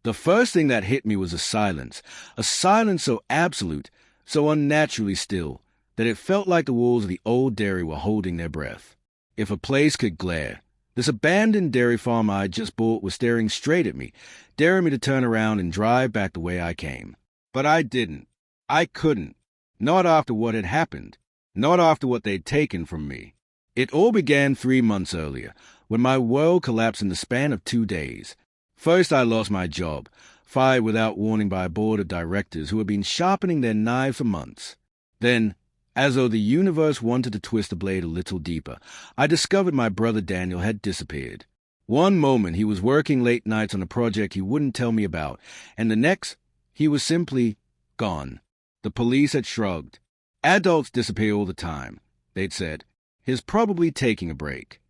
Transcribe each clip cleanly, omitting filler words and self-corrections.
The first thing that hit me was a silence so absolute, so unnaturally still, that it felt like the walls of the old dairy were holding their breath. If a place could glare, this abandoned dairy farm I had just bought was staring straight at me, daring me to turn around and drive back the way I came. But I didn't. I couldn't. Not after what had happened. Not after what they'd taken from me. It all began 3 months earlier, when my world collapsed in the span of 2 days. First, I lost my job, fired without warning by a board of directors who had been sharpening their knives for months. Then, as though the universe wanted to twist the blade a little deeper, I discovered my brother Daniel had disappeared. One moment he was working late nights on a project he wouldn't tell me about, and the next, he was simply gone. The police had shrugged. Adults disappear all the time, they'd said. He's probably taking a break.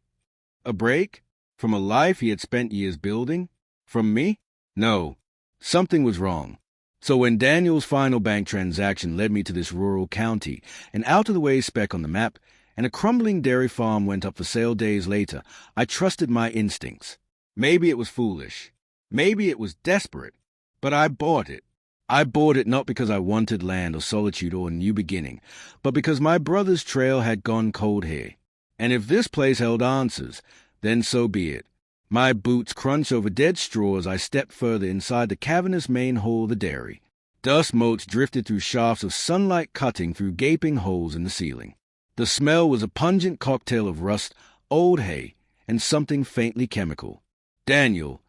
A break? From a life he had spent years building? From me? No. Something was wrong. So when Daniel's final bank transaction led me to this rural county, an out-of-the-way speck on the map, and a crumbling dairy farm went up for sale days later, I trusted my instincts. Maybe it was foolish. Maybe it was desperate. But I bought it. I bought it not because I wanted land or solitude or a new beginning, but because my brother's trail had gone cold here. And if this place held answers, then so be it. My boots crunched over dead straw as I stepped further inside the cavernous main hall of the dairy. Dust motes drifted through shafts of sunlight cutting through gaping holes in the ceiling. The smell was a pungent cocktail of rust, old hay, and something faintly chemical. Daniel,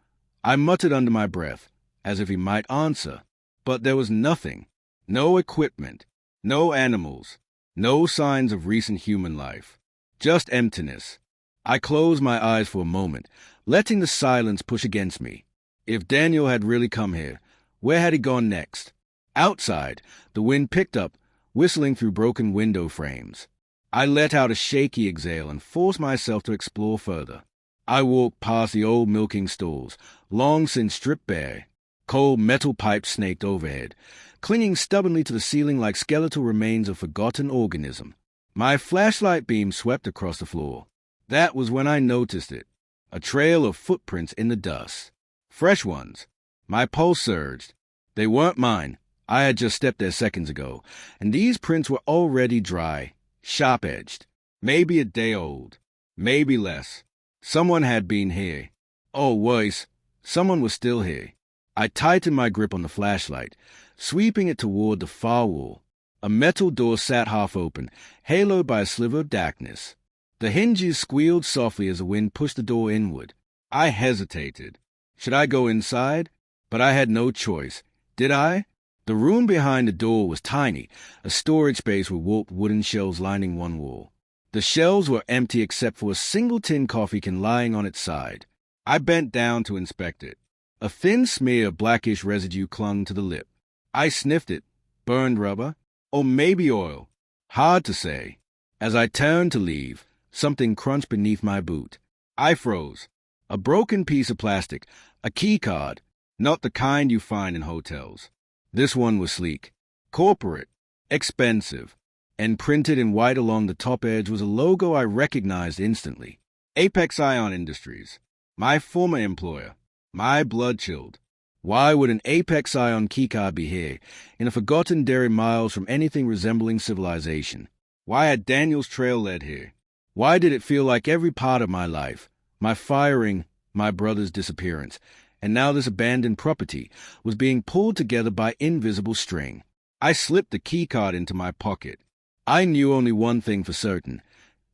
I muttered under my breath, as if he might answer. But there was nothing. No equipment. No animals. No signs of recent human life. Just emptiness. I closed my eyes for a moment, letting the silence push against me. If Daniel had really come here, where had he gone next? Outside, the wind picked up, whistling through broken window frames. I let out a shaky exhale and forced myself to explore further. I walked past the old milking stalls, long since stripped bare. Cold metal pipes snaked overhead, clinging stubbornly to the ceiling like skeletal remains of forgotten organism. My flashlight beam swept across the floor. That was when I noticed it. A trail of footprints in the dust. Fresh ones. My pulse surged. They weren't mine. I had just stepped there seconds ago, and these prints were already dry, sharp-edged. Maybe a day old. Maybe less. Someone had been here. Oh, worse, someone was still here. I tightened my grip on the flashlight, sweeping it toward the far wall. A metal door sat half open, haloed by a sliver of darkness. The hinges squealed softly as the wind pushed the door inward. I hesitated. Should I go inside? But I had no choice. Did I? The room behind the door was tiny, a storage space with warped wooden shelves lining one wall. The shelves were empty except for a single tin coffee can lying on its side. I bent down to inspect it. A thin smear of blackish residue clung to the lip. I sniffed it. Burned rubber? Or maybe oil? Hard to say. As I turned to leave, something crunched beneath my boot. I froze. A broken piece of plastic, a key card, not the kind you find in hotels. This one was sleek, corporate, expensive, and printed in white along the top edge was a logo I recognized instantly. Apex Ion Industries. My former employer. My blood chilled. Why would an Apex Ion keycard be here, in a forgotten dairy miles from anything resembling civilization? Why had Daniel's trail led here? Why did it feel like every part of my life, my firing, my brother's disappearance, and now this abandoned property, was being pulled together by invisible string? I slipped the keycard into my pocket. I knew only one thing for certain.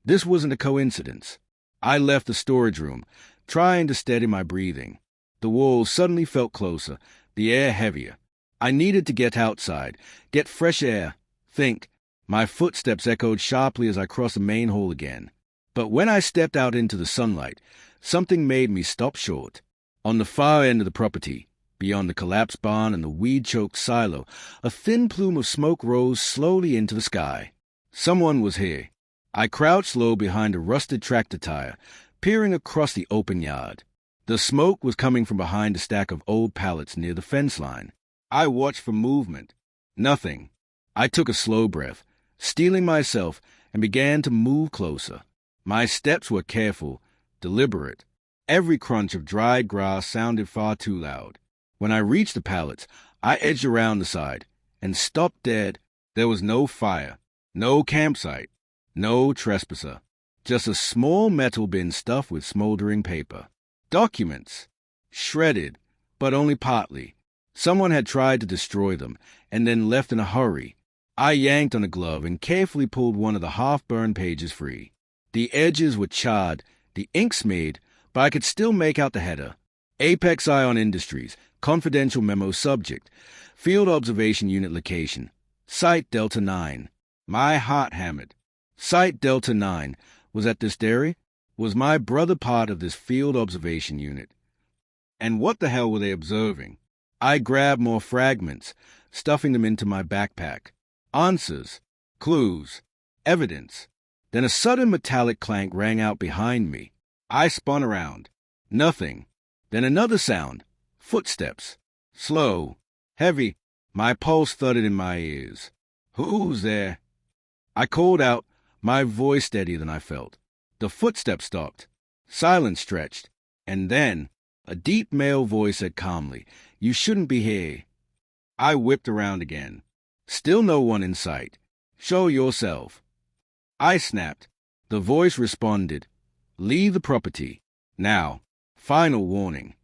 This wasn't a coincidence. I left the storage room, trying to steady my breathing. The walls suddenly felt closer, the air heavier. I needed to get outside, get fresh air, think. My footsteps echoed sharply as I crossed the main hall again. But when I stepped out into the sunlight, something made me stop short. On the far end of the property, beyond the collapsed barn and the weed-choked silo, a thin plume of smoke rose slowly into the sky. Someone was here. I crouched low behind a rusted tractor tire, peering across the open yard. The smoke was coming from behind a stack of old pallets near the fence line. I watched for movement. Nothing. I took a slow breath, steeling myself, and began to move closer. My steps were careful, deliberate. Every crunch of dried grass sounded far too loud. When I reached the pallets, I edged around the side and stopped dead. There was no fire, no campsite, no trespasser, just a small metal bin stuffed with smoldering paper. Documents, shredded, but only partly. Someone had tried to destroy them and then left in a hurry. I yanked on a glove and carefully pulled one of the half-burned pages free. The edges were charred, the ink smeared, but I could still make out the header. Apex Ion Industries, confidential memo subject, field observation unit location, Site Delta 9. My heart hammered. Site Delta 9 was at this dairy? Was my brother part of this field observation unit? And what the hell were they observing? I grabbed more fragments, stuffing them into my backpack. Answers, clues, evidence. Then a sudden metallic clank rang out behind me. I spun around. Nothing. Then another sound. Footsteps. Slow. Heavy. My pulse thudded in my ears. Who's there? I called out, my voice steadier than I felt. The footsteps stopped. Silence stretched. And then a deep male voice said calmly, "You shouldn't be here." I whipped around again. Still no one in sight. "Show yourself." I snapped. The voice responded, "Leave the property. Now. Final warning."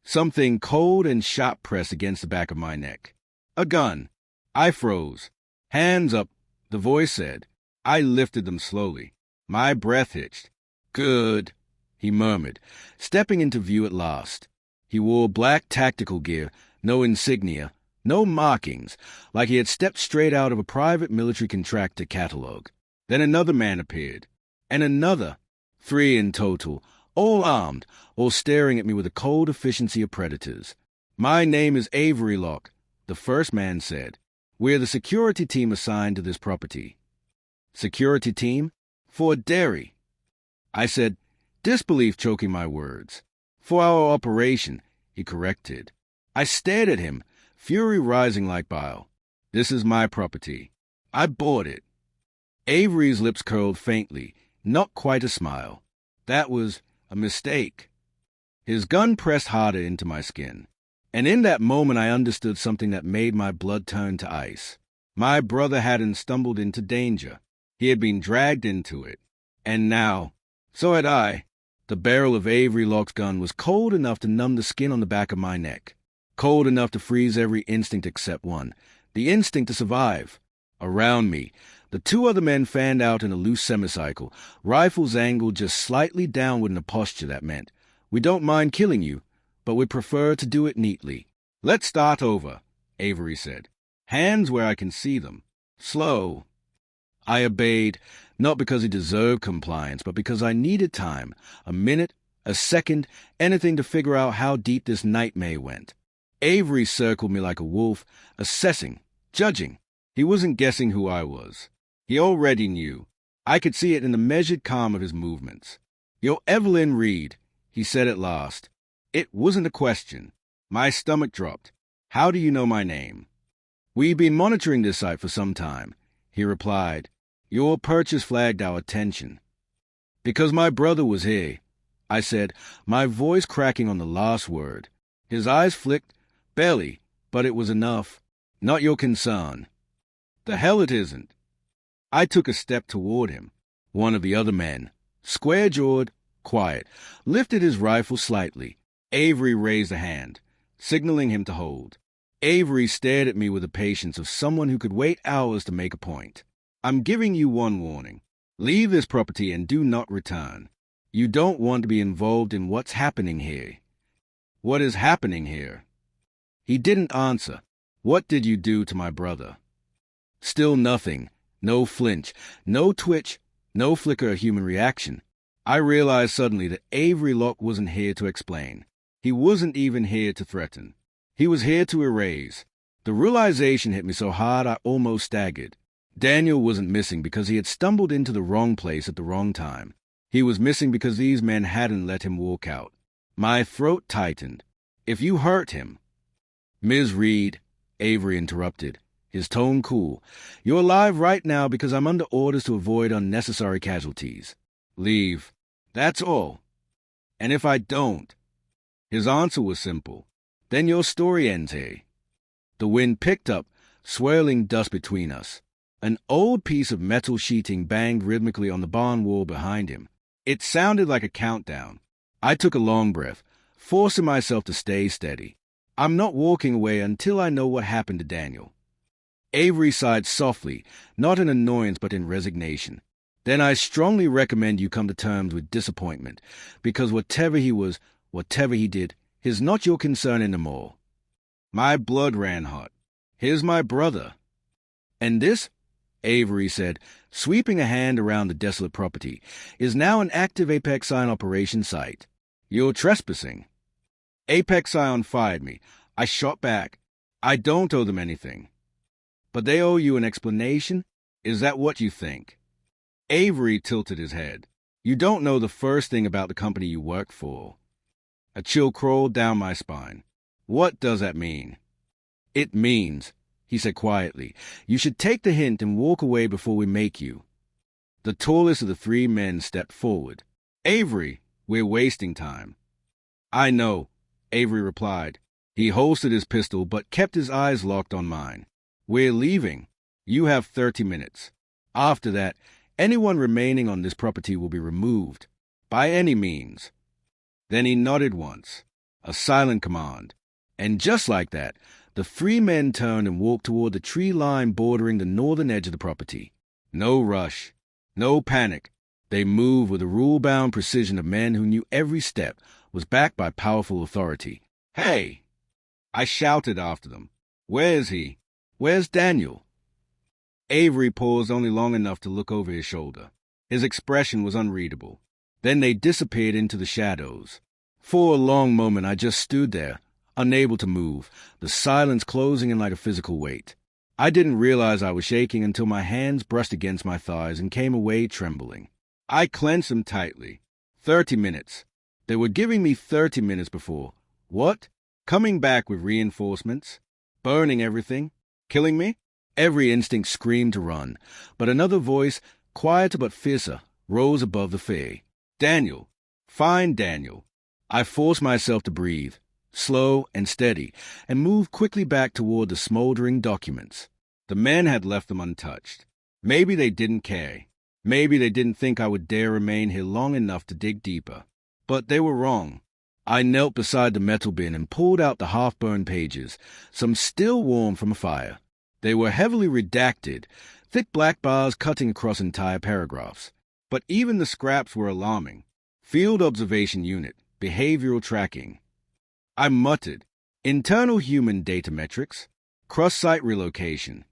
Something cold and sharp pressed against the back of my neck. A gun. I froze. "Hands up," the voice said. I lifted them slowly. My breath hitched. "Good," he murmured, stepping into view at last. He wore black tactical gear, no insignia, no markings, like he had stepped straight out of a private military contractor catalog. Then another man appeared, and another. 3 in total, all armed, all staring at me with the cold efficiency of predators. "My name is Avery Locke," the first man said. "We're the security team assigned to this property." Security team? For a dairy. I said, disbelief choking my words. "For our operation," he corrected. I stared at him, fury rising like bile. "This is my property. I bought it." Avery's lips curled faintly, not quite a smile. "That was a mistake." His gun pressed harder into my skin. And in that moment I understood something that made my blood turn to ice. My brother hadn't stumbled into danger. He had been dragged into it. And now, so had I. The barrel of Avery Locke's gun was cold enough to numb the skin on the back of my neck. Cold enough to freeze every instinct except one, the instinct to survive. Around me, the 2 other men fanned out in a loose semicircle, rifles angled just slightly downward in a posture that meant, "We don't mind killing you, but we prefer to do it neatly." "Let's start over," Avery said. "Hands where I can see them. Slow." I obeyed, not because he deserved compliance, but because I needed time, a minute, a second, anything to figure out how deep this nightmare went. Avery circled me like a wolf, assessing, judging. He wasn't guessing who I was. He already knew. I could see it in the measured calm of his movements. "You're Evelyn Reed," he said at last. It wasn't a question. My stomach dropped. "How do you know my name?" "We've been monitoring this site for some time," he replied. "Your purchase flagged our attention." "Because my brother was here," I said, my voice cracking on the last word. His eyes flicked, barely, but it was enough. "Not your concern." "The hell it isn't." I took a step toward him. One of the other men, square-jawed, quiet, lifted his rifle slightly. Avery raised a hand, signaling him to hold. Avery stared at me with the patience of someone who could wait hours to make a point. "I'm giving you one warning. Leave this property and do not return. You don't want to be involved in what's happening here." "What is happening here?" He didn't answer. "What did you do to my brother?" Still nothing. No flinch, no twitch, no flicker of human reaction. I realized suddenly that Avery Locke wasn't here to explain. He wasn't even here to threaten. He was here to erase. The realization hit me so hard I almost staggered. Daniel wasn't missing because he had stumbled into the wrong place at the wrong time. He was missing because these men hadn't let him walk out. My throat tightened. "If you hurt him—" "Ms. Reed," Avery interrupted, his tone cool, "you're alive right now because I'm under orders to avoid unnecessary casualties. Leave. That's all. And if I don't—" His answer was simple. Then your story ends here. The wind picked up, swirling dust between us. An old piece of metal sheeting banged rhythmically on the barn wall behind him. It sounded like a countdown. I took a long breath, forcing myself to stay steady. I'm not walking away until I know what happened to Daniel. Avery sighed softly, not in annoyance but in resignation. Then I strongly recommend you come to terms with disappointment, because whatever he did, is not your concern anymore. My blood ran hot. Here's my brother. And this, Avery said, sweeping a hand around the desolate property, is now an active Apex Ion operation site. You're trespassing. Apex Ion fired me. I shot back. I don't owe them anything. But they owe you an explanation? Is that what you think? Avery tilted his head. You don't know the first thing about the company you work for. A chill crawled down my spine. What does that mean? It means, he said quietly, you should take the hint and walk away before we make you. The tallest of the three men stepped forward. Avery, we're wasting time. I know, Avery replied. He holstered his pistol but kept his eyes locked on mine. We're leaving. You have 30 minutes. After that, anyone remaining on this property will be removed. By any means. Then he nodded once. A silent command. And just like that, the three men turned and walked toward the tree line bordering the northern edge of the property. No rush. No panic. They moved with the rule-bound precision of men who knew every step was backed by powerful authority. Hey! I shouted after them. Where's he? Where's Daniel? Avery paused only long enough to look over his shoulder. His expression was unreadable. Then they disappeared into the shadows. For a long moment I just stood there, unable to move, the silence closing in like a physical weight. I didn't realize I was shaking until my hands brushed against my thighs and came away trembling. I clenched them tightly. 30 minutes. They were giving me 30 minutes before. What? Coming back with reinforcements? Burning everything? Killing me? Every instinct screamed to run, but another voice, quieter but fiercer, rose above the fray. Daniel. Find Daniel. I forced myself to breathe, slow and steady, and moved quickly back toward the smoldering documents. The men had left them untouched. Maybe they didn't care. Maybe they didn't think I would dare remain here long enough to dig deeper. But they were wrong. I knelt beside the metal bin and pulled out the half-burned pages, some still warm from a fire. They were heavily redacted, thick black bars cutting across entire paragraphs. But even the scraps were alarming. Field observation unit, behavioral tracking. I muttered. Internal human data metrics, cross-site relocation.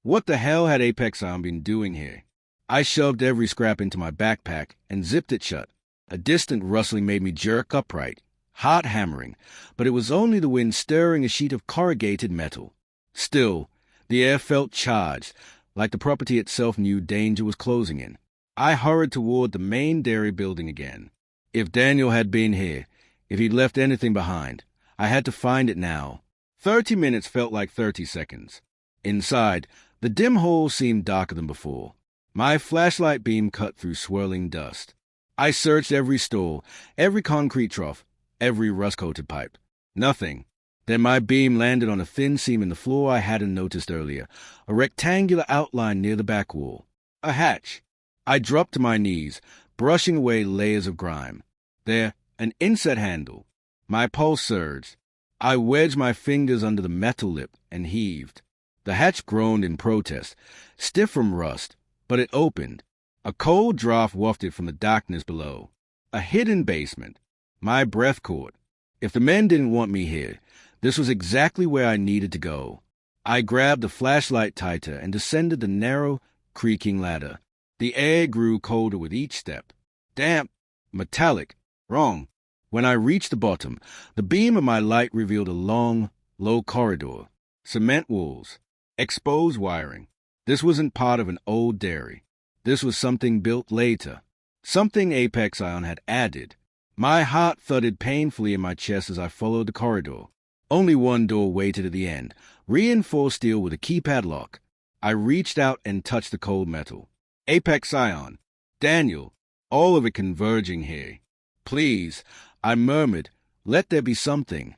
What the hell had Apex Ion been doing here? I shoved every scrap into my backpack and zipped it shut. A distant rustling made me jerk upright, heart hammering, but it was only the wind stirring a sheet of corrugated metal. Still, the air felt charged, like the property itself knew danger was closing in. I hurried toward the main dairy building again. If Daniel had been here, if he'd left anything behind, I had to find it now. 30 minutes felt like 30 seconds. Inside, the dim hole seemed darker than before. My flashlight beam cut through swirling dust. I searched every stall, every concrete trough, every rust-coated pipe. Nothing. Then my beam landed on a thin seam in the floor I hadn't noticed earlier, a rectangular outline near the back wall. A hatch. I dropped to my knees, brushing away layers of grime. There, an inset handle. My pulse surged. I wedged my fingers under the metal lip and heaved. The hatch groaned in protest, stiff from rust, but it opened. A cold draft wafted from the darkness below. A hidden basement. My breath caught. If the men didn't want me here, this was exactly where I needed to go. I grabbed the flashlight tighter and descended the narrow, creaking ladder. The air grew colder with each step. Damp, metallic, wrong. When I reached the bottom, the beam of my light revealed a long, low corridor. Cement walls. Exposed wiring. This wasn't part of an old dairy. This was something built later. Something Apex Ion had added. My heart thudded painfully in my chest as I followed the corridor. Only one door waited at the end, reinforced steel with a keypad lock. I reached out and touched the cold metal. Apex Ion. Daniel. All of it converging here. Please, I murmured, let there be something.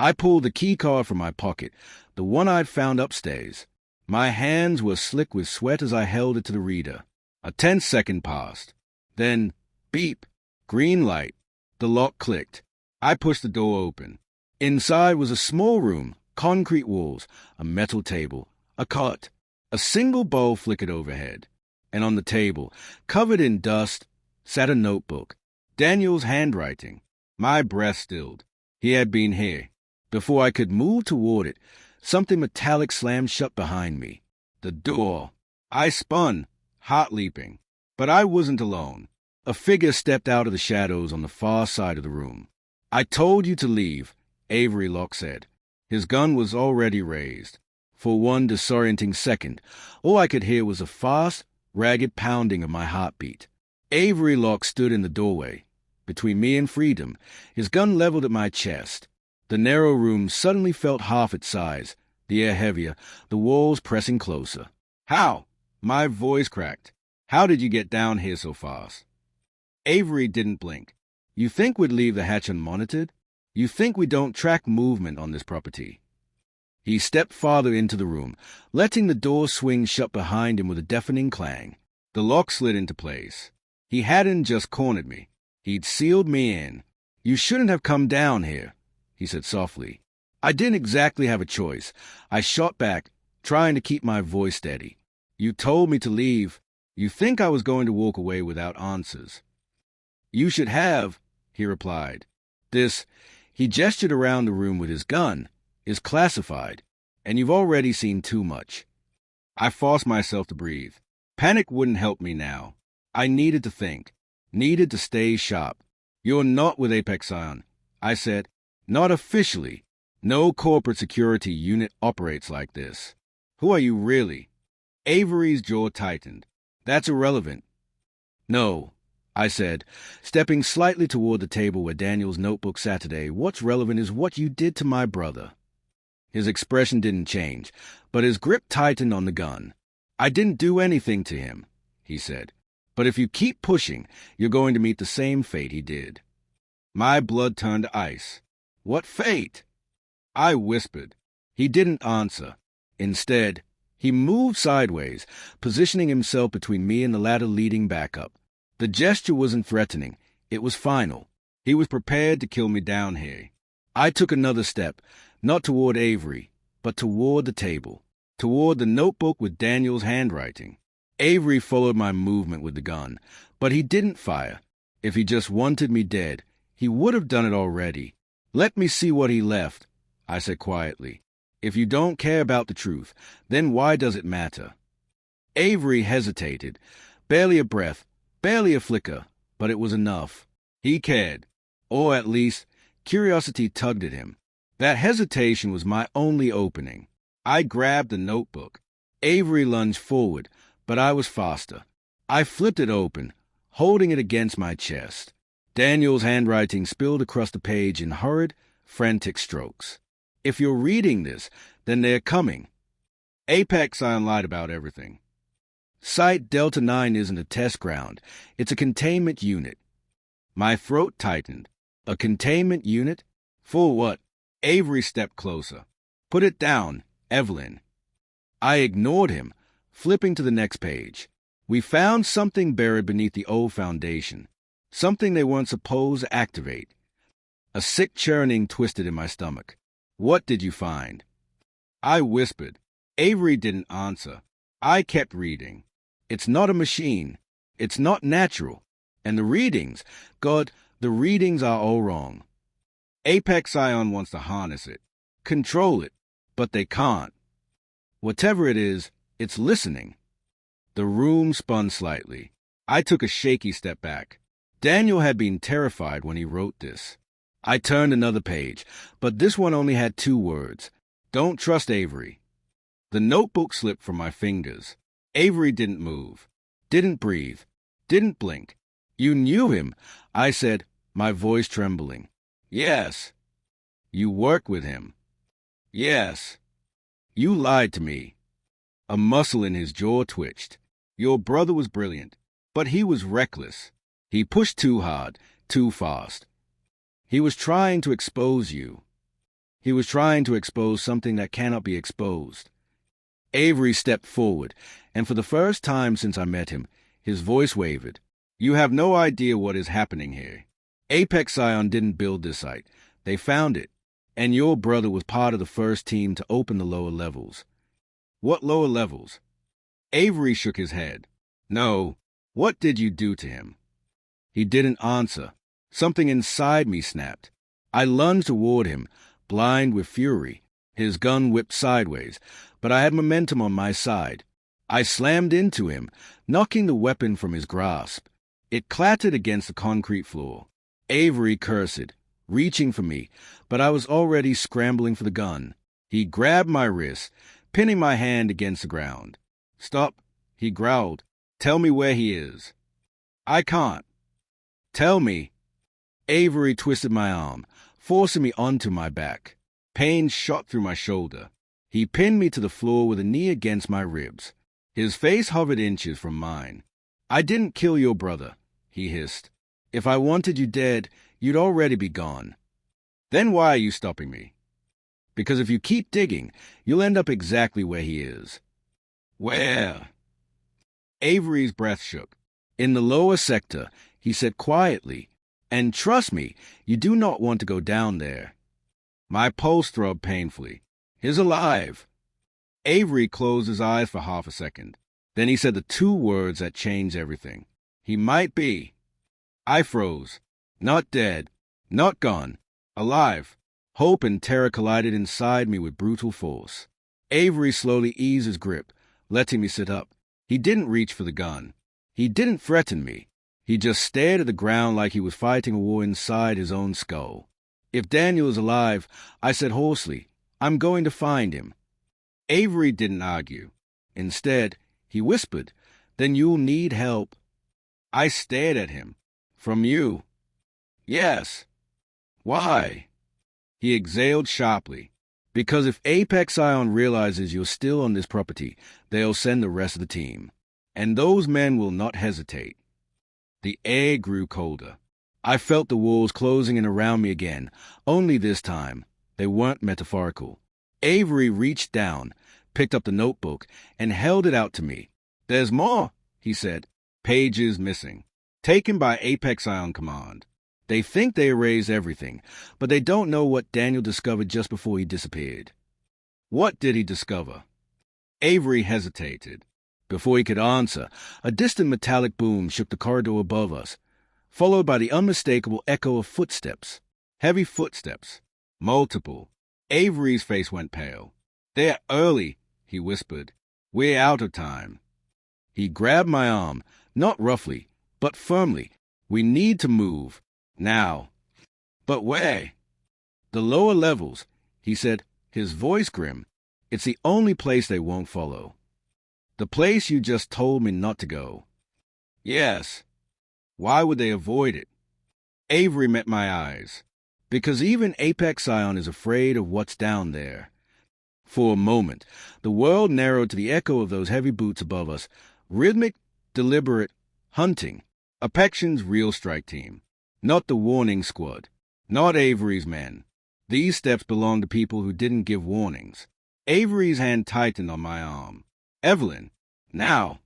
I pulled the key card from my pocket, the one I'd found upstairs. My hands were slick with sweat as I held it to the reader. A tense second passed. Then, beep, green light. The lock clicked. I pushed the door open. Inside was a small room, concrete walls, a metal table, a cot. A single bulb flickered overhead. And on the table, covered in dust, sat a notebook. Daniel's handwriting. My breath stilled. He had been here. Before I could move toward it, something metallic slammed shut behind me. The door. I spun, heart leaping. But I wasn't alone. A figure stepped out of the shadows on the far side of the room. "I told you to leave," Avery Locke said. His gun was already raised. For one disorienting second, all I could hear was a fast, ragged pounding of my heartbeat. Avery Locke stood in the doorway, between me and freedom, his gun leveled at my chest. The narrow room suddenly felt half its size, the air heavier, the walls pressing closer. "How?" My voice cracked. "How did you get down here so fast?" Avery didn't blink. "You think we'd leave the hatch unmonitored? You think we don't track movement on this property?" He stepped farther into the room, letting the door swing shut behind him with a deafening clang. The lock slid into place. He hadn't just cornered me. He'd sealed me in. "You shouldn't have come down here," he said softly. I didn't exactly have a choice. I shot back, trying to keep my voice steady. "You told me to leave. You think I was going to walk away without answers?" "You should have," he replied. "This," he gestured around the room with his gun, "is classified, and you've already seen too much." I forced myself to breathe. Panic wouldn't help me now. I needed to think, needed to stay sharp. "You're not with Apex Ion," I said. "Not officially. No corporate security unit operates like this. Who are you really?" Avery's jaw tightened. "That's irrelevant." "No," I said, stepping slightly toward the table where Daniel's notebook sat today. "What's relevant is what you did to my brother." His expression didn't change, but his grip tightened on the gun. "I didn't do anything to him," he said. "But if you keep pushing, you're going to meet the same fate he did." My blood turned to ice. "What fate?" I whispered. He didn't answer. Instead, he moved sideways, positioning himself between me and the ladder leading back up. The gesture wasn't threatening. It was final. He was prepared to kill me down here. I took another step, not toward Avery, but toward the table, toward the notebook with Daniel's handwriting. Avery followed my movement with the gun, but he didn't fire. If he just wanted me dead, he would have done it already. "Let me see what he left," I said quietly. "If you don't care about the truth, then why does it matter?" Avery hesitated, barely a breath, barely a flicker, but it was enough. He cared, or at least, curiosity tugged at him. That hesitation was my only opening. I grabbed the notebook. Avery lunged forward, but I was faster. I flipped it open, holding it against my chest. Daniel's handwriting spilled across the page in hurried, frantic strokes. "If you're reading this, then they're coming. Apex Ion lied about everything. Site Delta 9 isn't a test ground. It's a containment unit." My throat tightened. A containment unit? For what? Avery stepped closer. "Put it down, Evelyn." I ignored him, flipping to the next page. "We found something buried beneath the old foundation. Something they weren't supposed to activate." A sick churning twisted in my stomach. "What did you find?" I whispered. Avery didn't answer. I kept reading. "It's not a machine. It's not natural. And the readings, God, the readings are all wrong. Apex Ion wants to harness it, control it, but they can't. Whatever it is, it's listening." The room spun slightly. I took a shaky step back. Daniel had been terrified when he wrote this. I turned another page, but this one only had 2 words. "Don't trust Avery." The notebook slipped from my fingers. Avery didn't move, didn't breathe, didn't blink. "You knew him," I said, my voice trembling. "Yes." "You work with him." "Yes." "You lied to me." A muscle in his jaw twitched. "Your brother was brilliant, but he was reckless. He pushed too hard, too fast. He was trying to expose you." He was trying to expose something that cannot be exposed. Avery stepped forward, and for the first time since I met him, his voice wavered. You have no idea what is happening here. Apex Ion didn't build this site. They found it, and your brother was part of the first team to open the lower levels. What lower levels? Avery shook his head. No. What did you do to him? He didn't answer. Something inside me snapped. I lunged toward him, blind with fury. His gun whipped sideways, but I had momentum on my side. I slammed into him, knocking the weapon from his grasp. It clattered against the concrete floor. Avery cursed, reaching for me, but I was already scrambling for the gun. He grabbed my wrist, pinning my hand against the ground. Stop, he growled. Tell me where he is. I can't. Tell me. Avery twisted my arm, forcing me onto my back. Pain shot through my shoulder. He pinned me to the floor with a knee against my ribs. His face hovered inches from mine. I didn't kill your brother, he hissed. If I wanted you dead, you'd already be gone. Then why are you stopping me? Because if you keep digging, you'll end up exactly where he is. Where? Avery's breath shook. In the lower sector, he said quietly, and trust me, you do not want to go down there. My pulse throbbed painfully. He's alive. Avery closed his eyes for half a second. Then he said the two words that changed everything. He might be. I froze. Not dead. Not gone. Alive. Hope and terror collided inside me with brutal force. Avery slowly eased his grip, letting me sit up. He didn't reach for the gun. He didn't threaten me. He just stared at the ground like he was fighting a war inside his own skull. If Daniel is alive, I said hoarsely, I'm going to find him. Avery didn't argue. Instead, he whispered, then you'll need help. I stared at him. From you? Yes. Why? He exhaled sharply. Because if Apex Ion realizes you're still on this property, they'll send the rest of the team. And those men will not hesitate. The air grew colder. I felt the walls closing in around me again, only this time they weren't metaphorical. Avery reached down, picked up the notebook, and held it out to me. There's more, he said. Pages missing. Taken by Apex Ion Command. They think they erased everything, but they don't know what Daniel discovered just before he disappeared. What did he discover? Avery hesitated. Before he could answer, a distant metallic boom shook the corridor above us, followed by the unmistakable echo of footsteps. Heavy footsteps. Multiple. Avery's face went pale. They're early, he whispered. We're out of time. He grabbed my arm, not roughly, but firmly. We need to move. Now. But where? The lower levels, he said, his voice grim. It's the only place they won't follow. The place you just told me not to go. Yes. Why would they avoid it? Avery met my eyes. Because even Apex Ion is afraid of what's down there. For a moment, the world narrowed to the echo of those heavy boots above us. Rhythmic, deliberate, hunting. Apexion's real strike team. Not the warning squad. Not Avery's men. These steps belong to people who didn't give warnings. Avery's hand tightened on my arm. Evelyn, now.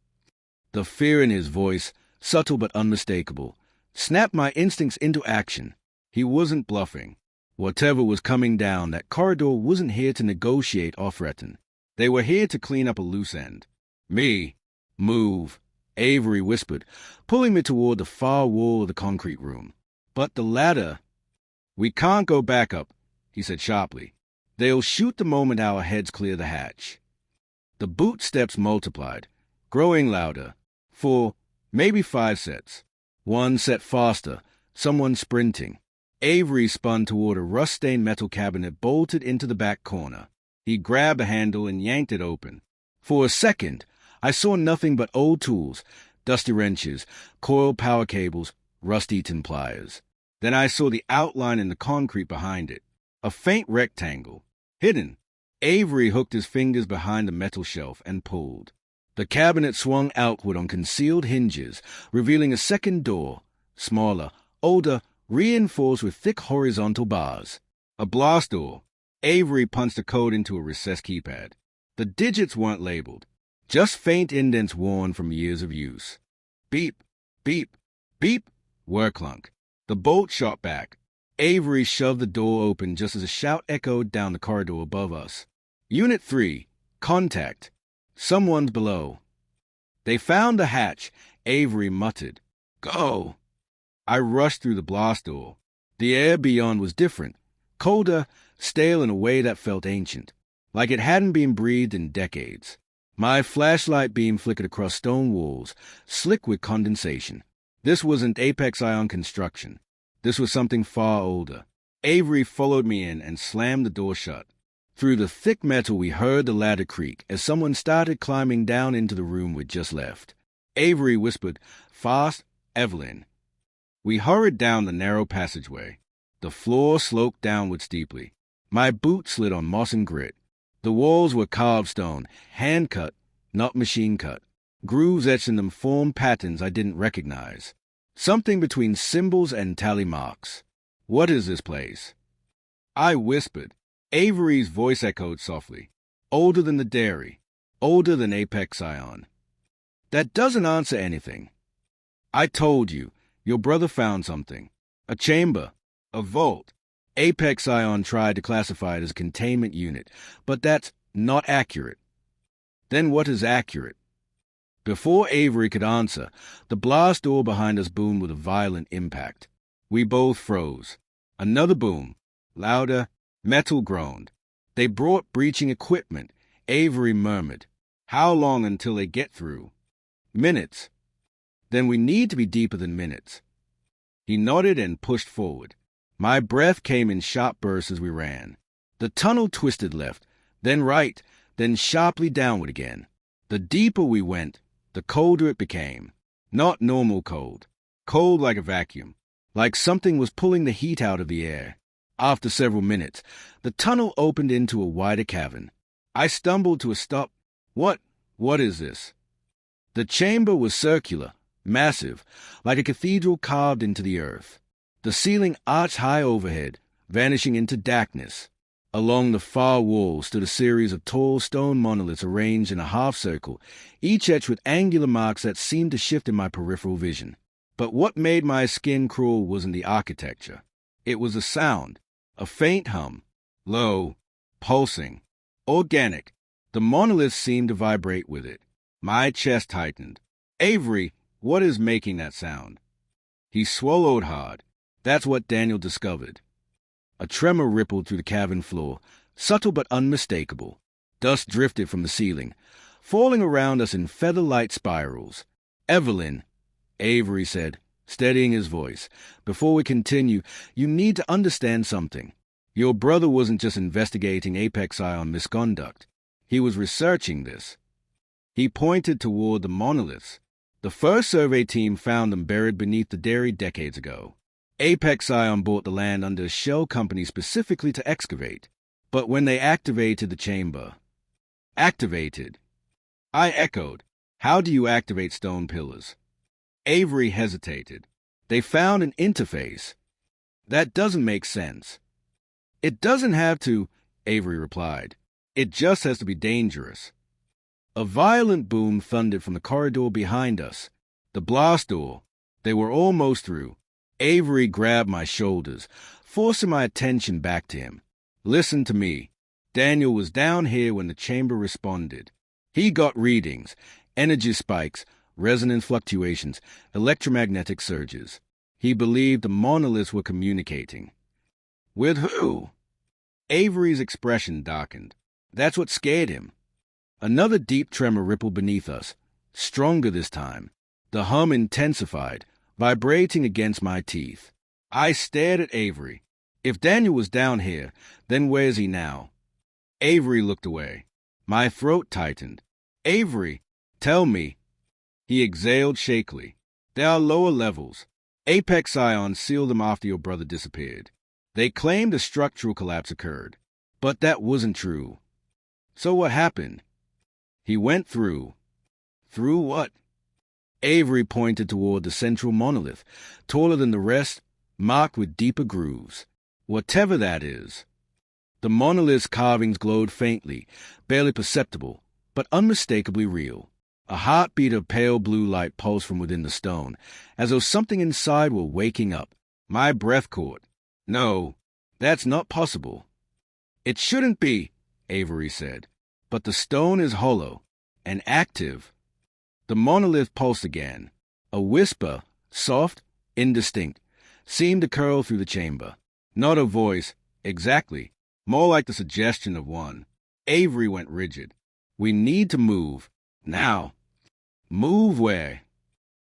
The fear in his voice, subtle but unmistakable, snapped my instincts into action. He wasn't bluffing. Whatever was coming down that corridor wasn't here to negotiate or threaten. They were here to clean up a loose end. Me. Move, Avery whispered, pulling me toward the far wall of the concrete room. But the ladder... We can't go back up, he said sharply. They'll shoot the moment our heads clear the hatch. The boot steps multiplied, growing louder. 4, maybe 5 sets. One set faster, someone sprinting. Avery spun toward a rust-stained metal cabinet bolted into the back corner. He grabbed the handle and yanked it open. For a second, I saw nothing but old tools, dusty wrenches, coiled power cables, rust-eaten pliers. Then I saw the outline in the concrete behind it. A faint rectangle. Hidden. Avery hooked his fingers behind the metal shelf and pulled. The cabinet swung outward on concealed hinges, revealing a second door, smaller, older, reinforced with thick horizontal bars. A blast door. Avery punched a code into a recessed keypad. The digits weren't labeled, just faint indents worn from years of use. Beep, beep, beep, word clunk. The bolt shot back. Avery shoved the door open just as a shout echoed down the corridor above us. Unit 3, contact. Someone's below. They found the hatch, Avery muttered. Go! I rushed through the blast door. The air beyond was different, colder, stale in a way that felt ancient, like it hadn't been breathed in decades. My flashlight beam flickered across stone walls, slick with condensation. This wasn't Apex Ion construction. This was something far older. Avery followed me in and slammed the door shut. Through the thick metal we heard the ladder creak as someone started climbing down into the room we'd just left. Avery whispered, "Fast, Evelyn." We hurried down the narrow passageway. The floor sloped downward steeply. My boot slid on moss and grit. The walls were carved stone, hand-cut, not machine-cut. Grooves etched in them formed patterns I didn't recognize. Something between symbols and tally marks. What is this place? I whispered. Avery's voice echoed softly. Older than the dairy. Older than Apex Ion. That doesn't answer anything. I told you. Your brother found something. A chamber. A vault. Apex Ion tried to classify it as a containment unit, but that's not accurate. Then what is accurate? Before Avery could answer, the blast door behind us boomed with a violent impact. We both froze. Another boom. Louder. Metal groaned. They brought breaching equipment. Avery murmured. How long until they get through? Minutes. Then we need to be deeper than minutes. He nodded and pushed forward. My breath came in sharp bursts as we ran. The tunnel twisted left, then right, then sharply downward again. The deeper we went, the colder it became. Not normal cold. Cold like a vacuum. Like something was pulling the heat out of the air. After several minutes, the tunnel opened into a wider cavern. I stumbled to a stop. What is this? The chamber was circular, massive, like a cathedral carved into the earth. The ceiling arched high overhead, vanishing into darkness. Along the far wall stood a series of tall stone monoliths arranged in a half-circle, each etched with angular marks that seemed to shift in my peripheral vision. But what made my skin crawl wasn't the architecture. It was the sound, a faint hum, low, pulsing, organic. The monoliths seemed to vibrate with it. My chest tightened. Avery, what is making that sound? He swallowed hard. That's what Daniel discovered. A tremor rippled through the cavern floor, subtle but unmistakable. Dust drifted from the ceiling, falling around us in feather-light spirals. Evelyn, Avery said, steadying his voice, before we continue, you need to understand something. Your brother wasn't just investigating Apex Ion misconduct. He was researching this. He pointed toward the monoliths. The first survey team found them buried beneath the dairy decades ago. Apex Ion bought the land under a shell company specifically to excavate. But when they activated the chamber... Activated? I echoed. How do you activate stone pillars? Avery hesitated. They found an interface. That doesn't make sense. It doesn't have to, Avery replied. It just has to be dangerous. A violent boom thundered from the corridor behind us. The blast door. They were almost through. Avery grabbed my shoulders, forcing my attention back to him. Listen to me. Daniel was down here when the chamber responded. He got readings, energy spikes, resonance fluctuations, electromagnetic surges. He believed the monoliths were communicating. With who? Avery's expression darkened. That's what scared him. Another deep tremor rippled beneath us, stronger this time. The hum intensified, vibrating against my teeth. I stared at Avery. If Daniel was down here, then where's he now? Avery looked away. My throat tightened. Avery, tell me. He exhaled shakily. There are lower levels. Apex Ion sealed them after your brother disappeared. They claimed a structural collapse occurred. But that wasn't true. So what happened? He went through. Through what? Avery pointed toward the central monolith, taller than the rest, marked with deeper grooves. Whatever that is. The monolith's carvings glowed faintly, barely perceptible, but unmistakably real. A heartbeat of pale blue light pulsed from within the stone, as though something inside were waking up. My breath caught. No, that's not possible. It shouldn't be, Avery said. But the stone is hollow and active. The monolith pulsed again. A whisper, soft, indistinct, seemed to curl through the chamber. Not a voice, exactly, more like the suggestion of one. Avery went rigid. We need to move. Now. Move where?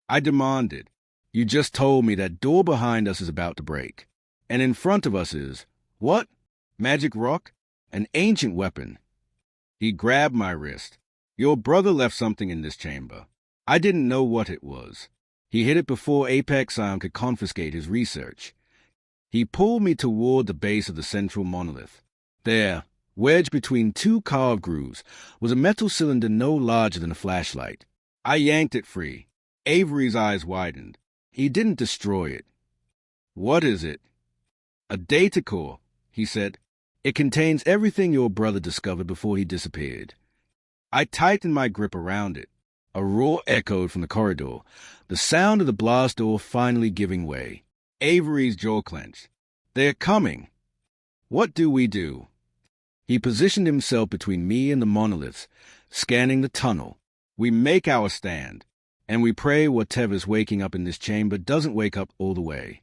I demanded. You just told me that door behind us is about to break. And in front of us is, what? Magic rock? An ancient weapon. He grabbed my wrist. Your brother left something in this chamber. I didn't know what it was. He hid it before Apex Ion could confiscate his research. He pulled me toward the base of the central monolith. There, wedged between two carved grooves, was a metal cylinder no larger than a flashlight. I yanked it free. Avery's eyes widened. He didn't destroy it. What is it? A data core, he said. It contains everything your brother discovered before he disappeared. I tightened my grip around it. A roar echoed from the corridor, the sound of the blast door finally giving way. Avery's jaw clenched. They're coming. What do we do? He positioned himself between me and the monoliths, scanning the tunnel. We make our stand, and we pray whatever's waking up in this chamber doesn't wake up all the way.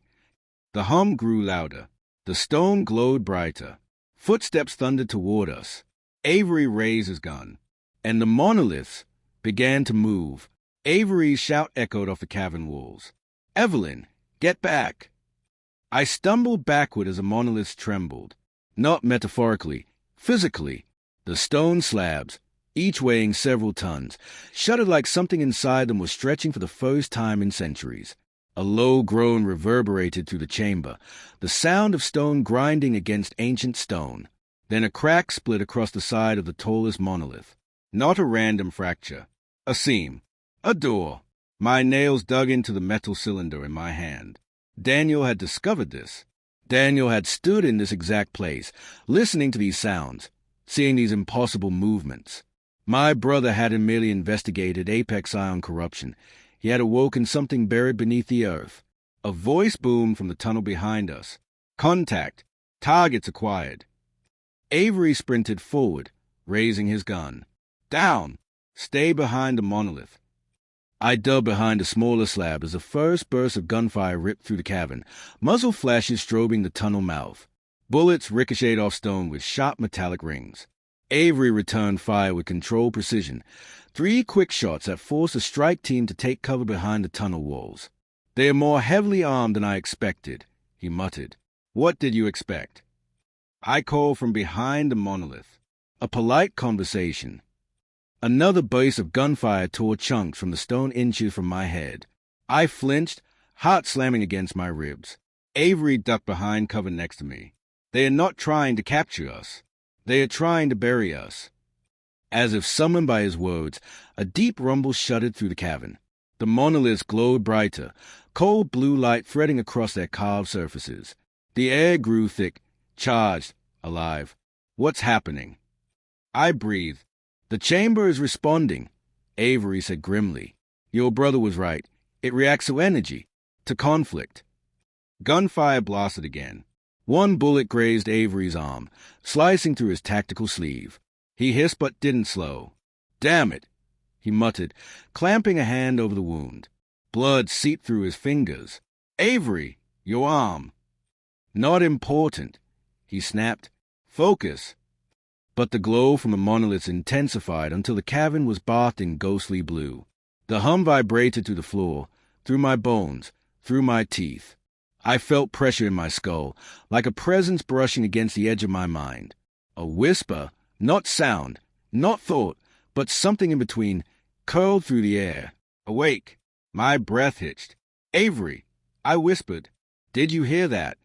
The hum grew louder. The stone glowed brighter. Footsteps thundered toward us. Avery raised his gun, and the monoliths began to move. Avery's shout echoed off the cavern walls. Evelyn, get back! I stumbled backward as the monoliths trembled. Not metaphorically, physically. The stone slabs, each weighing several tons, shuddered like something inside them was stretching for the first time in centuries. A low groan reverberated through the chamber, the sound of stone grinding against ancient stone. Then a crack split across the side of the tallest monolith. Not a random fracture. A seam. A door. My nails dug into the metal cylinder in my hand. Daniel had discovered this. Daniel had stood in this exact place, listening to these sounds, seeing these impossible movements. My brother hadn't merely investigated Apex Ion corruption. He had awoken something buried beneath the earth. A voice boomed from the tunnel behind us. Contact. Targets acquired. Avery sprinted forward, raising his gun. Down! Stay behind the monolith. I dug behind a smaller slab as the first burst of gunfire ripped through the cavern, muzzle flashes strobing the tunnel mouth. Bullets ricocheted off stone with sharp metallic rings. Avery returned fire with controlled precision. 3 quick shots that forced the strike team to take cover behind the tunnel walls. They are more heavily armed than I expected, he muttered. What did you expect? I called from behind the monolith. A polite conversation. Another burst of gunfire tore chunks from the stone inches from my head. I flinched, heart slamming against my ribs. Avery ducked behind cover next to me. They are not trying to capture us. They are trying to bury us. As if summoned by his words, a deep rumble shuddered through the cavern. The monoliths glowed brighter, cold blue light threading across their carved surfaces. The air grew thick, charged, alive. What's happening? I breathed. The chamber is responding, Avery said grimly. Your brother was right. It reacts to energy, to conflict. Gunfire blasted again. One bullet grazed Avery's arm, slicing through his tactical sleeve. He hissed but didn't slow. Damn it, he muttered, clamping a hand over the wound. Blood seeped through his fingers. Avery, your arm. Not important, he snapped. Focus. But the glow from the monoliths intensified until the cavern was bathed in ghostly blue. The hum vibrated through the floor, through my bones, through my teeth. I felt pressure in my skull, like a presence brushing against the edge of my mind. A whisper, not sound, not thought, but something in between, curled through the air. Awake. My breath hitched. Avery, I whispered. Did you hear that?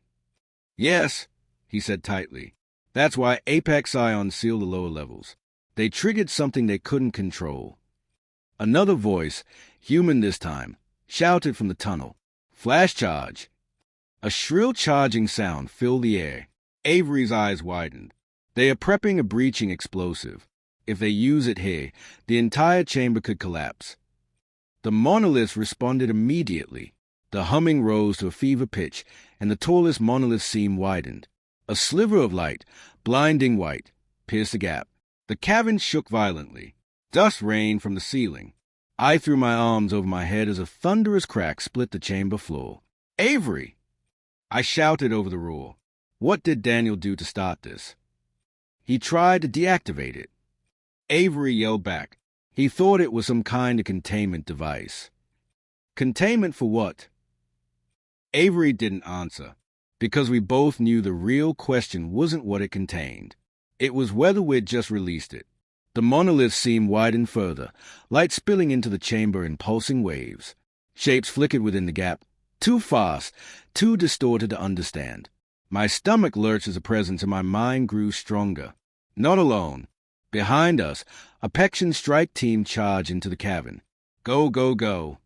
Yes, he said tightly. That's why Apex Ion sealed the lower levels. They triggered something they couldn't control. Another voice, human this time, shouted from the tunnel. Flash charge. A shrill charging sound filled the air. Avery's eyes widened. They are prepping a breaching explosive. If they use it here, the entire chamber could collapse. The monoliths responded immediately. The humming rose to a fever pitch, and the tallest monolith seam widened. A sliver of light, blinding white, pierced the gap. The cavern shook violently. Dust rained from the ceiling. I threw my arms over my head as a thunderous crack split the chamber floor. "Avery!" I shouted over the roar. What did Daniel do to start this? He tried to deactivate it. Avery yelled back. He thought it was some kind of containment device. Containment for what? Avery didn't answer, because we both knew the real question wasn't what it contained. It was whether we'd just released it. The monolith seemed widened further, light spilling into the chamber in pulsing waves. Shapes flickered within the gap, too fast, too distorted to understand. My stomach lurched as a presence and my mind grew stronger. Not alone. Behind us, a Pection strike team charged into the cavern. Go, go, go.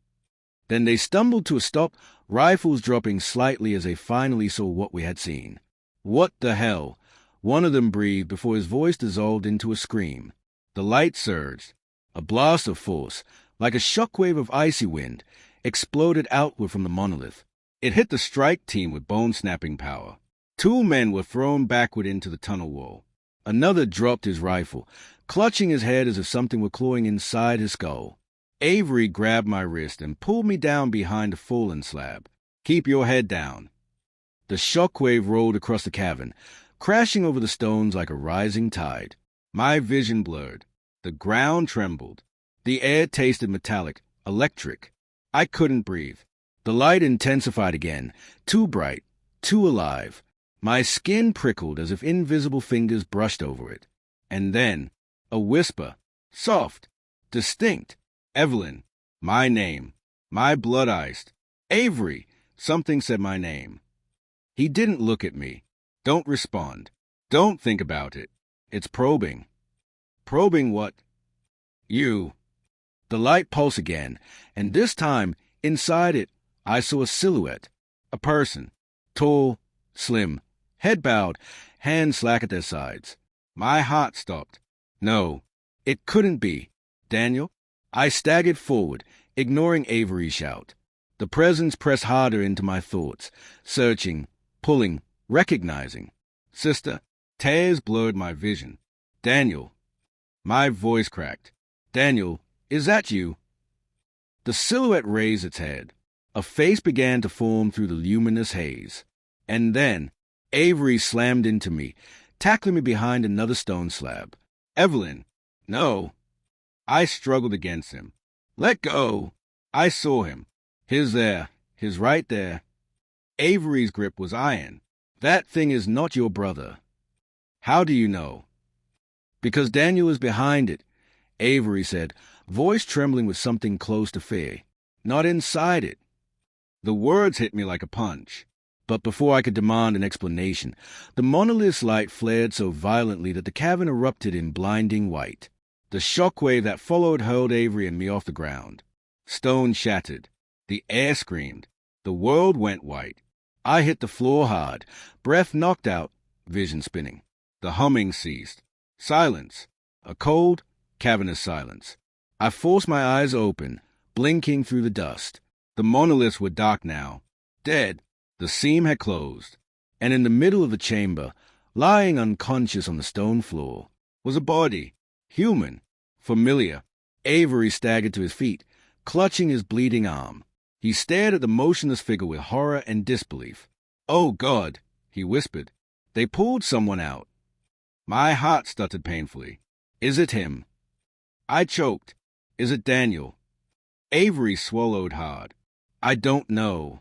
Then they stumbled to a stop, rifles dropping slightly as they finally saw what we had seen. What the hell? One of them breathed before his voice dissolved into a scream. The light surged. A blast of force, like a shockwave of icy wind, exploded outward from the monolith. It hit the strike team with bone-snapping power. 2 men were thrown backward into the tunnel wall. Another dropped his rifle, clutching his head as if something were clawing inside his skull. Avery grabbed my wrist and pulled me down behind a fallen slab. "Keep your head down." The shockwave rolled across the cavern, crashing over the stones like a rising tide. My vision blurred. The ground trembled. The air tasted metallic, electric. I couldn't breathe. The light intensified again, too bright, too alive. My skin prickled as if invisible fingers brushed over it. And then, a whisper, soft, distinct. "Evelyn." My name. My blood iced. "Avery." Something said my name. He didn't look at me. "Don't respond. Don't think about it. It's probing." "Probing what?" "You." The light pulsed again, and this time, inside it, I saw a silhouette. A person. Tall, slim, head bowed, hands slack at their sides. My heart stopped. No, it couldn't be. "Daniel?" I staggered forward, ignoring Avery's shout. The presence pressed harder into my thoughts, searching, pulling, recognizing. "Sister." Tears blurred my vision. "Daniel." My voice cracked. "Daniel, is that you?" The silhouette raised its head. A face began to form through the luminous haze. And then, Avery slammed into me, tackling me behind another stone slab. "Evelyn." "No." I struggled against him. "Let go." I saw him. His there. His right there. Avery's grip was iron. "That thing is not your brother." "How do you know?" "Because Daniel is behind it," Avery said, voice trembling with something close to fear. "Not inside it." The words hit me like a punch. But before I could demand an explanation, the monolith's light flared so violently that the cavern erupted in blinding white. The shockwave that followed hurled Avery and me off the ground. Stone shattered. The air screamed. The world went white. I hit the floor hard, breath knocked out, vision spinning. The humming ceased. Silence. A cold, cavernous silence. I forced my eyes open, blinking through the dust. The monoliths were dark now. Dead. The seam had closed. And in the middle of the chamber, lying unconscious on the stone floor, was a body. Human. Familiar. Avery staggered to his feet, clutching his bleeding arm. He stared at the motionless figure with horror and disbelief. "Oh, God," he whispered. "They pulled someone out." My heart stuttered painfully. "Is it him?" I choked. "Is it Daniel?" Avery swallowed hard. "I don't know."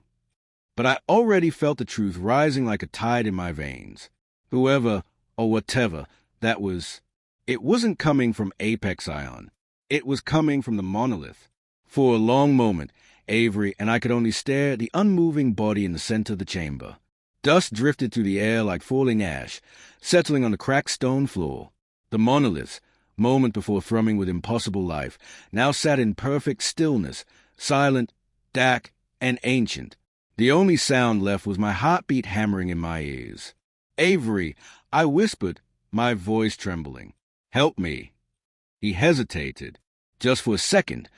But I already felt the truth rising like a tide in my veins. Whoever, or whatever, that was, it wasn't coming from Apex Ion. It was coming from the monolith. For a long moment, Avery and I could only stare at the unmoving body in the center of the chamber. Dust drifted through the air like falling ash, settling on the cracked stone floor. The monoliths, moment before thrumming with impossible life, now sat in perfect stillness, silent, dark, and ancient. The only sound left was my heartbeat hammering in my ears. "Avery," I whispered, my voice trembling. "Help me." He hesitated, just for a second,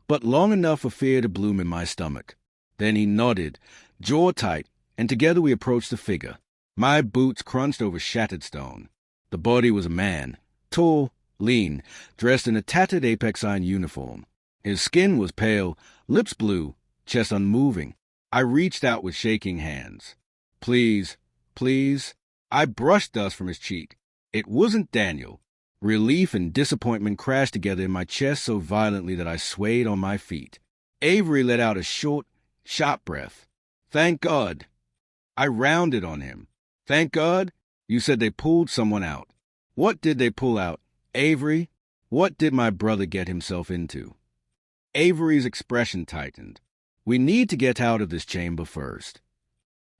but long enough for fear to bloom in my stomach. Then he nodded, jaw tight, and together we approached the figure. My boots crunched over shattered stone. The body was a man, tall, lean, dressed in a tattered Apex Iron uniform. His skin was pale, lips blue, chest unmoving. I reached out with shaking hands. "Please, please." I brushed dust from his cheek. It wasn't Daniel. Relief and disappointment crashed together in my chest so violently that I swayed on my feet. Avery let out a short, sharp breath. "Thank God." I rounded on him. "Thank God? You said they pulled someone out. What did they pull out, Avery? What did my brother get himself into?" Avery's expression tightened. "We need to get out of this chamber first.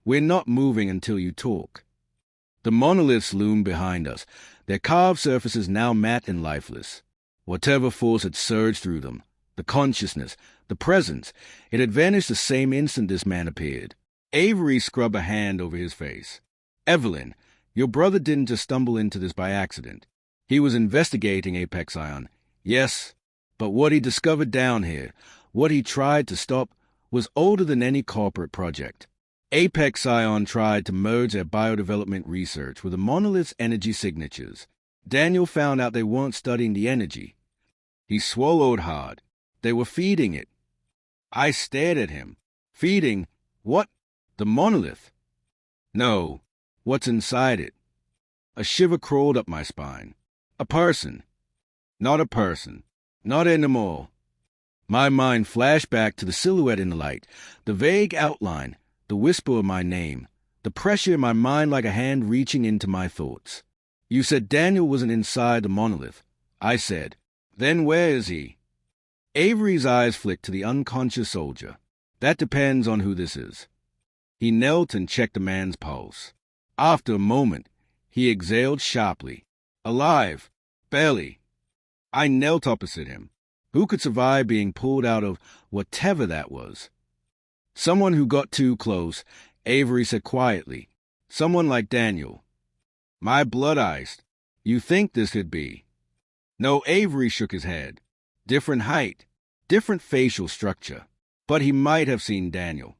We're not moving until you talk." The monoliths loomed behind us, their carved surfaces now matte and lifeless. Whatever force had surged through them, the consciousness, the presence, it had vanished the same instant this man appeared. Avery scrubbed a hand over his face. "Evelyn, your brother didn't just stumble into this by accident. He was investigating Apex Ion. Yes, but what he discovered down here, what he tried to stop, was older than any corporate project. Apex Ion tried to merge their biodevelopment research with the monolith's energy signatures. Daniel found out they weren't studying the energy. He swallowed hard. They were feeding it." I stared at him. "Feeding? What? The monolith?" "No. What's inside it?" A shiver crawled up my spine. "A person." "Not a person. Not anymore." My mind flashed back to the silhouette in the light, the vague outline, the whisper of my name, the pressure in my mind like a hand reaching into my thoughts. "You said Daniel wasn't inside the monolith." I said. "Then where is he?" Avery's eyes flicked to the unconscious soldier. "That depends on who this is." He knelt and checked the man's pulse. After a moment, he exhaled sharply. "Alive. Barely." I knelt opposite him. Who could survive being pulled out of whatever that was? "Someone who got too close," Avery said quietly. "Someone like Daniel." My blood iced. "You think this could be?" No, Avery shook his head. "Different height, different facial structure. But he might have seen Daniel."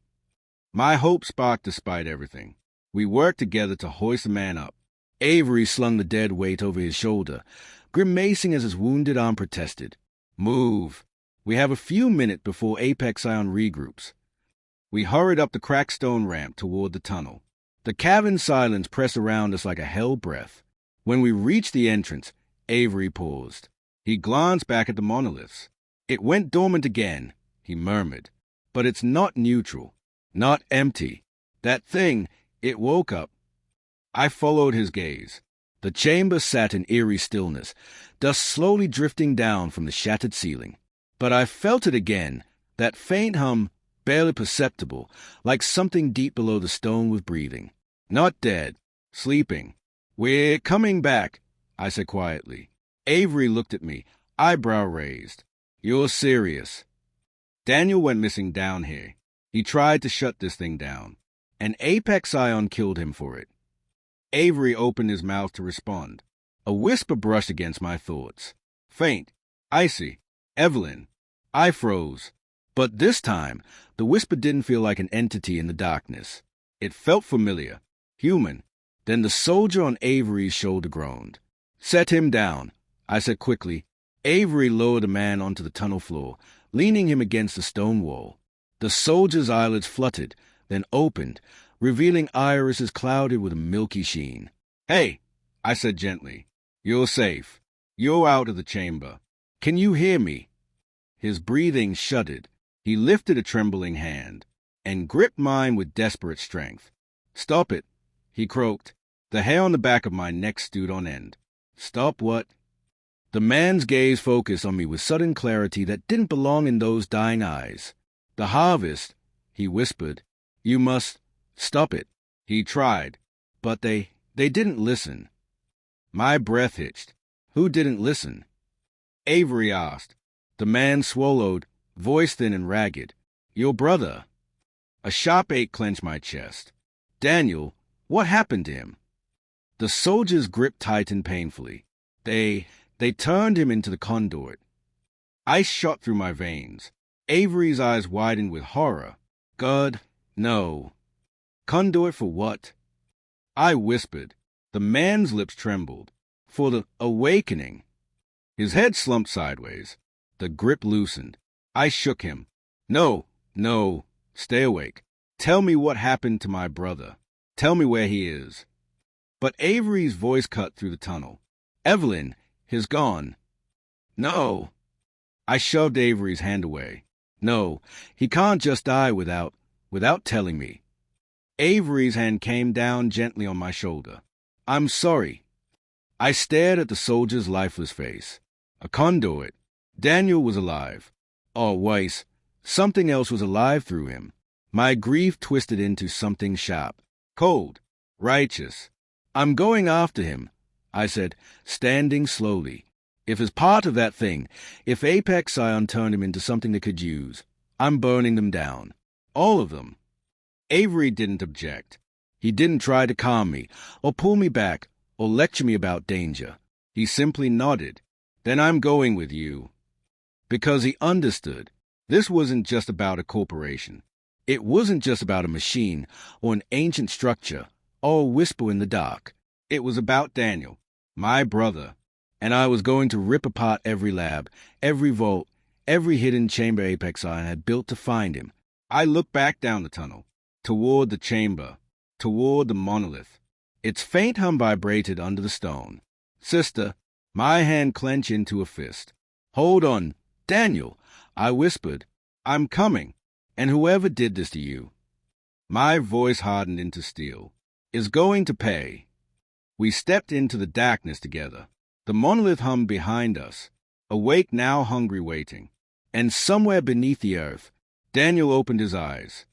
My hope sparked despite everything. We worked together to hoist the man up. Avery slung the dead weight over his shoulder, grimacing as his wounded arm protested. "Move. We have a few minutes before Apex Ion regroups." We hurried up the cracked stone ramp toward the tunnel. The cavern silence pressed around us like a hell breath. When we reached the entrance, Avery paused. He glanced back at the monoliths. "It went dormant again," he murmured. "But it's not neutral, not empty. That thing, it woke up." I followed his gaze. The chamber sat in eerie stillness, dust slowly drifting down from the shattered ceiling. But I felt it again, that faint hum, barely perceptible, like something deep below the stone was breathing. Not dead, sleeping. "We're coming back," I said quietly. Avery looked at me, eyebrow raised. "You're serious?" "Daniel went missing down here. He tried to shut this thing down. An Apex Ion killed him for it." Avery opened his mouth to respond. A whisper brushed against my thoughts. Faint, icy. "Evelyn." I froze. But this time, the whisper didn't feel like an entity in the darkness. It felt familiar, human. Then the soldier on Avery's shoulder groaned. "Set him down," I said quickly. Avery lowered the man onto the tunnel floor, leaning him against the stone wall. The soldier's eyelids fluttered, then opened, revealing irises clouded with a milky sheen. "Hey," I said gently. "You're safe. You're out of the chamber. Can you hear me?" His breathing shuddered. He lifted a trembling hand and gripped mine with desperate strength. "Stop it," he croaked. The hair on the back of my neck stood on end. "Stop what?" The man's gaze focused on me with sudden clarity that didn't belong in those dying eyes. "The harvest," he whispered. "You must stop it." He tried, but they didn't listen. My breath hitched. Who didn't listen? Avery asked. The man swallowed, voice thin and ragged. "Your brother." A sharp ache clenched my chest. "Daniel, what happened to him?" The soldier's grip tightened painfully. They turned him into the conduit. Ice shot through my veins. Avery's eyes widened with horror. God, no. Conduit for what? I whispered. The man's lips trembled. For the awakening. His head slumped sideways. The grip loosened. I shook him. No, stay awake. Tell me what happened to my brother. Tell me where he is. But Avery's voice cut through the tunnel. Evelyn, he's gone. No. I shoved Avery's hand away. No, he can't just die without telling me. Avery's hand came down gently on my shoulder. I'm sorry. I stared at the soldier's lifeless face. A conduit. Daniel was alive. Or worse, something else was alive through him. My grief twisted into something sharp, cold, righteous. I'm going after him, I said, standing slowly. If as part of that thing, if Apex Ion turned him into something they could use, I'm burning them down. All of them. Avery didn't object. He didn't try to calm me, or pull me back, or lecture me about danger. He simply nodded. Then I'm going with you. Because he understood. This wasn't just about a corporation. It wasn't just about a machine, or an ancient structure, or a whisper in the dark. It was about Daniel, my brother. And I was going to rip apart every lab, every vault, every hidden chamber Apex Ion had built to find him. I looked back down the tunnel, toward the chamber, toward the monolith. Its faint hum vibrated under the stone. Sister, my hand clenched into a fist. Hold on, Daniel, I whispered. I'm coming, and whoever did this to you, my voice hardened into steel, is going to pay. We stepped into the darkness together. The monolith hummed behind us, awake now, hungry, waiting. And somewhere beneath the earth, Daniel opened his eyes.